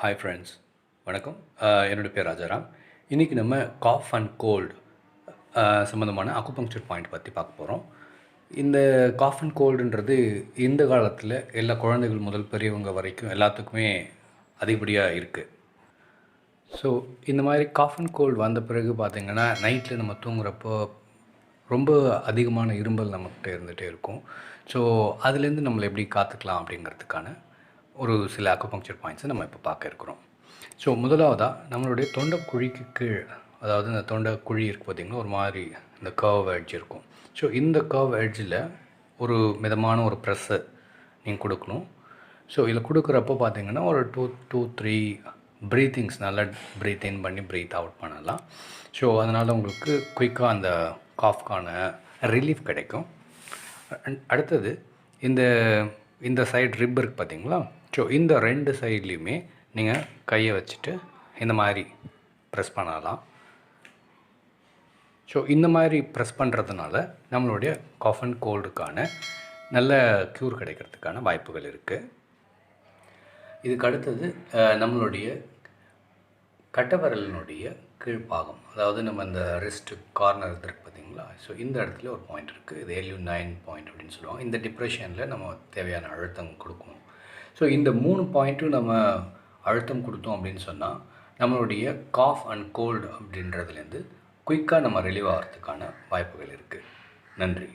Hi friends, வணக்கம். என்னோட பேர் ராஜாராம். இன்றைக்கி நம்ம காஃப் அண்ட் கோல்டு சம்மந்தமான அக்குபங்க்சர் பாயிண்ட் பற்றி பார்க்க போகிறோம். இந்த காஃப் அண்ட் கோல்டுன்றது இந்த காலத்தில் எல்லா குழந்தைகள் முதல் பெரியவங்க வரைக்கும் எல்லாத்துக்குமே அதிகப்படியாக இருக்குது. ஸோ இந்த மாதிரி காஃப் அண்ட் கோல்டு வந்த பிறகு பார்த்திங்கன்னா, நைட்டில் நம்ம தூங்குறப்போ ரொம்ப அதிகமான இருமல் நம்மக்கிட்ட இருந்துகிட்டே இருக்கும். ஸோ அதுலேருந்து நம்மளை எப்படி காத்துக்கலாம் அப்படிங்கிறதுக்கான ஒரு சில அக்குபங்க்சர் பாயிண்ட்ஸை நம்ம இப்போ பார்க்க இருக்கிறோம். ஸோ முதலாவதாக நம்மளுடைய தொண்டைக்குழிக்கு கீழே, அதாவது இந்த தொண்டைக்குழி இருக்குது பார்த்திங்கன்னா, ஒரு மாதிரி இந்த கர்வ் எட்ஜ் இருக்கும். ஸோ இந்த கர்வ் எட்ஜில் ஒரு மிதமான ஒரு ப்ரெஸ்ஸை நீங்கள் கொடுக்கணும். ஸோ இதில் கொடுக்குறப்போ பார்த்திங்கன்னா ஒரு 2-3 ப்ரீத்திங்ஸ் நல்லா ப்ரீத் இன் பண்ணி ப்ரீத் அவுட் பண்ணலாம். ஸோ அதனால் உங்களுக்கு குயிக்காக அந்த காஃப்கான ரிலீஃப் கிடைக்கும். அடுத்தது இந்த இந்த சைடு ரிப் இருக்குது பார்த்திங்களா. ஸோ இந்த 2 சைட்லேயுமே நீங்கள் கையை வச்சுட்டு இந்த மாதிரி ப்ரெஸ் பண்ணலாம். ஸோ இந்த மாதிரி ப்ரெஸ் பண்ணுறதுனால நம்மளுடைய காஃப் அண்ட் கோல்டுக்கான நல்ல க்யூர் கிடைக்கிறதுக்கான வாய்ப்புகள் இருக்குது. இதுக்கு அடுத்தது நம்மளுடைய கட்டவிரலினுடைய கீழ்ப்பாகம், அதாவது நம்ம இந்த ரிஸ்ட் கார்னர் இருக்குது பார்த்திங்களா. ஸோ இந்த இடத்துல ஒரு பாயிண்ட் இருக்குது. இது LU9 பாயிண்ட் அப்படின்னு சொல்லுவாங்க. இந்த டிப்ரெஷனில் நம்ம தேவையான அழுத்தம் கொடுக்கணும். ஸோ இந்த 3 பாயிண்ட்டும் நம்ம அழுத்தம் கொடுத்தோம் அப்படின்னு சொன்னால் நம்மளுடைய காஃப் அண்ட் கோல்டு அப்படின்றதுலேருந்து குயிக்காக நம்ம ரிலீவ் ஆகிறதுக்கான வாய்ப்புகள் இருக்குது. நன்றி.